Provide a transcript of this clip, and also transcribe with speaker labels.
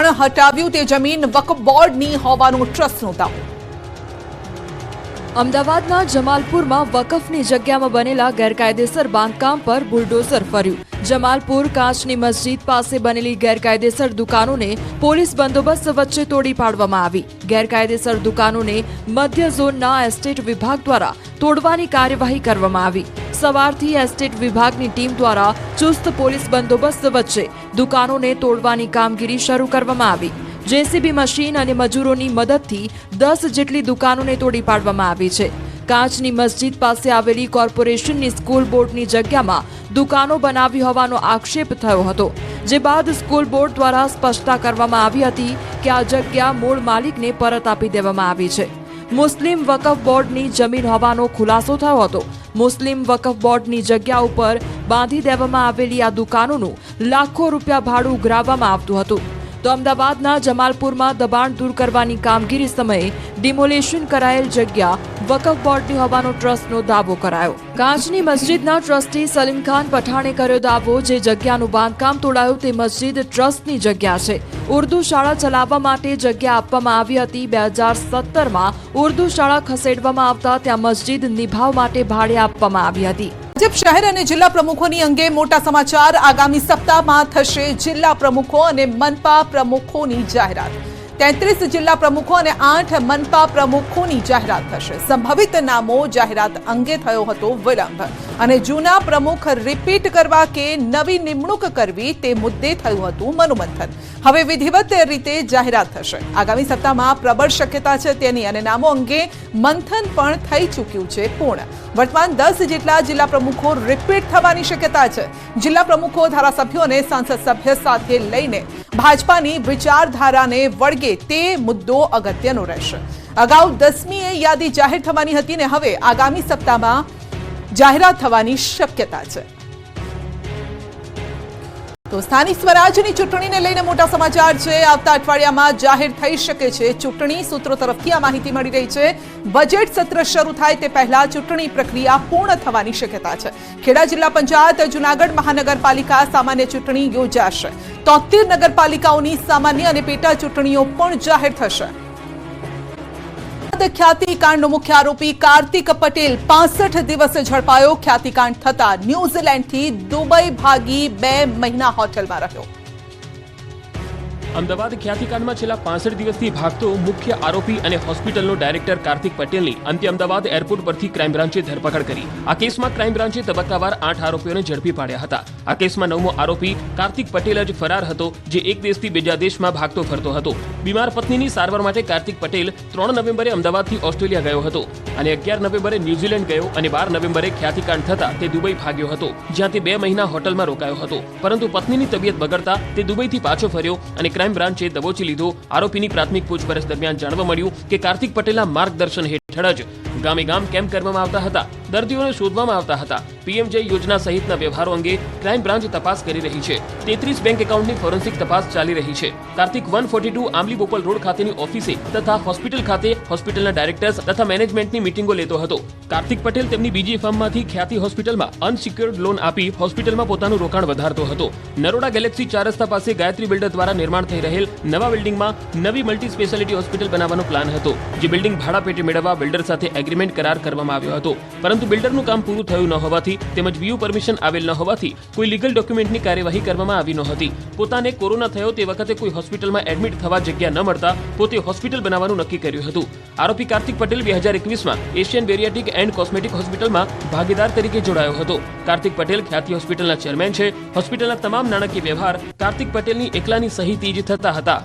Speaker 1: પણ હટાવ્યું તે જમીન વકફ બોર્ડની હોવાનો ટ્રસ્ટનો દાવો।
Speaker 2: અમદાવાદના જમાલપુરમાં વકફની જગ્યામાં બનેલા ગેરકાયદેસર બાંધકામ પર બુલડોઝર ફર્યું। જમાલપુર કાચની મસ્જિદ પાસે બનેલી ગેરકાયદેસર દુકાનોને પોલીસ બંદોબસ્ત વચ્ચે તોડી પાડવામાં આવી। ગેરકાયદેસર દુકાનોને મધ્ય ઝોનના એસ્ટેટ વિભાગ દ્વારા તોડવાની કાર્યવાહી કરવામાં આવી। સવારથી એસ્ટેટ વિભાગની ટીમ દ્વારા ચુસ્ત પોલીસ બંદોબસ્ત વચ્ચે દુકાનોને તોડવાની કામગીરી શરૂ કરવામાં આવી। જેસીબી મશીન અને મજૂરોની મદદથી 10 જેટલી દુકાનોને તોડી પાડવામાં આવી છે। કાચની મસ્જિદ પાસે આવેલી કોર્પોરેશનની સ્કૂલ બોર્ડની જગ્યામાં દુકાનો બનાવી હોવાનો આક્ષેપ થયો હતો, જે બાદ સ્કૂલ બોર્ડ દ્વારા સ્પષ્ટતા કરવામાં આવી હતી કે આ જગ્યા મૂળ માલિકને પરત આપી દેવામાં આવી છે। મુસ્લિમ વકફ બોર્ડની જમીન હોવાનો ખુલાસો થયો હતો। મુસ્લિમ વકફ બોર્ડની જગ્યા ઉપર બાંધી દેવામાં આવેલી આ દુકાનોનું લાખો રૂપિયા ભાડું ઉઘરાવવામાં આવતું હતું। તો અમદાવાદના જમાલપુરમાં દબાણ દૂર કરવાની કામગીરી સમયે ડિમોલેશન કરાયેલ જગ્યા વકફ બોર્ડની હોવાનો ટ્રસ્ટનો દાવો કરાયો। કાચની મસ્જિદના ટ્રસ્ટી સલીમ ખાન પઠાણે કર્યો દાવો, જે જગ્યાનું બાંધકામ તોડાયું તે મસ્જિદ ટ્રસ્ટની જગ્યા છે। ઉર્દુ શાળા ચલાવવા માટે જગ્યા આપવામાં આવી હતી। 2017માં ઉર્દુ શાળા ખસેડવામાં આવતા ત્યાં મસ્જિદ નિભાવ માટે ભાડે આપવામાં આવી હતી।
Speaker 1: ભાજપ શહેર અને જિલ્લા પ્રમુખોની અંગે મોટા સમાચાર। આગામી સપ્તાહમાં થશે જિલ્લા પ્રમુખો અને મનપા પ્રમુખોની જાહેરાત। 33 જિલ્લા પ્રમુખો અને 8 મનપા પ્રમુખોની જાહેરાત થશે। સંભવિત નામો જાહેરાત અંગે થયો હતો વિલંબ અને જૂના પ્રમુખ રિપીટ કરવા કે નવી નિમણૂક કરવી તે મુદ્દે થયું હતું મનોમંથન। હવે વિધિવત રીતે જાહેરાત થશે। આગામી સપ્તાહમાં પ્રબળ શક્યતા છે તેની અને નામો અંગે મંથન પણ થઈ ચૂક્યું છે પૂર્ણ। વર્તમાન 10 જેટલા જિલ્લા પ્રમુખો રિપીટ થવાની શક્યતા છે। જિલ્લા પ્રમુખો ધારાસભ્યો અને સાંસદ સભ્ય સાથે લઈને ભાજપાની વિચારધારાને વળગે તે મુદ્દો અગત્યનો રહેશે। અગાઉ 10મીએ યાદી જાહેર થવાની હતી ને હવે આગામી સપ્તાહમાં જાહેરાત થવાની શક્યતા છે। તો સ્થાનિક સ્વરાજની ચૂંટણીને લઈને મોટા સમાચાર છે। આવતા અઠવાડિયામાં જાહેર થઈ શકે છે ચૂંટણી। સૂત્રો તરફથી આ માહિતી મળી રહી છે। બજેટ સત્ર શરૂ થાય તે પહેલા ચૂંટણી પ્રક્રિયા પૂર્ણ થવાની શક્યતા છે। ખેડા જિલ્લા પંચાયત, જૂનાગઢ મહાનગરપાલિકા સામાન્ય ચૂંટણી યોજાશે। 73 નગરપાલિકાઓની સામાન્ય અને પેટા ચૂંટણીઓ પણ જાહેર થશે। ખ્યાતિકાંડનો મુખ્ય આરોપી કાર્તિક પટેલ 65 દિવસે ઝડપાયો। ખ્યાતિકાંડ થતા ન્યૂઝીલેન્ડથી દુબઈ ભાગી 2 મહિના હોટેલમાં રહ્યો।
Speaker 3: અમદાવાદ ખ્યાતિકાંડમાં છેલ્લા 65 દિવસથી ભાગતો મુખ્ય આરોપી અને હોસ્પિટલનો ડાયરેક્ટર કાર્તિક પટેલની અંતે અમદાવાદ એરપોર્ટ પરથી ક્રાઇમ બ્રાન્ચે ધરપકડ કરી। આ કેસમાં ક્રાઇમ બ્રાન્ચે તબક્કાવાર 8 આરોપીઓને ઝડપી પાડ્યા હતા। આ કેસમાં 9મો આરોપી કાર્તિક પટેલ જ ફરાર હતો, જે એક દેશથી બીજા દેશમાં ભાગતો ફરતો હતો। બીમાર પત્નીની સારવાર માટે કાર્તિક પટેલ 3 નવેમ્બરે અમદાવાદથી ઓસ્ટ્રેલિયા ગયો હતો અને 11 નવેમ્બરે ન્યૂઝીલેન્ડ ગયો અને 12 નવેમ્બરે ખ્યાતિકાંડ થતા તે દુબઈ ભાગ્યો હતો, જ્યાં તે 2 મહિના હોટલમાં રોકાયો હતો। પરંતુ પત્નીની તબિયત બગડતા તે દુબઈથી પાછો ફર્યો અને ક્રાઇમ બ્રાન્ચે દબોચી લીધો। આરોપીની પ્રાથમિક પૂછપરછ દરમિયાન જાણવા મળ્યું કે કાર્તિક પટેલના માર્ગદર્શન હેઠળ જ ગામે ગામ કેમ્પ કરવામાં આવતા હતા, દર્દીઓને શોધવામાં આવતા હતા। પીએમજે યોજના સહિતના વ્યવહારો અંગે ક્રાઇમ બ્રાન્ચ તપાસ કરી રહી છે। 33 બેંક એકાઉન્ટની ફોરેન્સિક તપાસ ચાલી રહી છે। કાર્તિક 142 આમલી બોપલ રોડ ખાતેની ઓફિસે તથા હોસ્પિટલ ખાતે હોસ્પિટલના ડાયરેક્ટર્સ તથા મેનેજમેન્ટની મીટિંગો લેતો હતો। કાર્તિક પટેલ તેમની બીજી ફર્મમાંથી ખ્યાતિ હોસ્પિટલમાં અનસિક્યોર્ડ લોન આપી હોસ્પિટલમાં પોતાનું રોકાણ વધારતો હતો। નરોડા ગેલેક્સી 4 રસ્તા પાસે ગાયત્રી બિલ્ડર દ્વારા નિર્માણ થઈ રહેલ નવા બિલ્ડિંગમાં નવી મલ્ટી સ્પેશિયાલિટી હોસ્પિટલ બનાવવાનો પ્લાન હતો, જે બિલ્ડિંગ ભાડા પેટે મેળવવા બિલ્ડર સાથે એગ્રીમેન્ટ કરાર કરવામાં આવ્યો હતો। પરંતુ બિલ્ડરનું કામ પૂરું થયું ન હોવાથી તેમજ વીયુ પરમિશન આવેલ ન હોવાથી કોઈ લીગલ ડોક્યુમેન્ટની કાર્યવાહી કરવામાં આવી નહોતી। પોતાને કોરોના થયો તે વખતે કોઈ હોસ્પિટલમાં એડમિટ થવા જગ્યા ન મળતા પોતે હોસ્પિટલ બનાવવાનું નક્કી કર્યું હતું। આરોપી કાર્તિક પટેલ 2021માં એશિયન બેરિયાટિક એન્ડ કોસ્મેટિક હોસ્પિટલમાં ભાગીદાર તરીકે જોડાયો હતો। કાર્તિક પટેલ ખ્યાતિ હોસ્પિટલના ચેરમેન છે। હોસ્પિટલના તમામ નાણાકીય વ્યવહાર કાર્તિક પટેલની એકલાની સહીથી જ થતા હતા।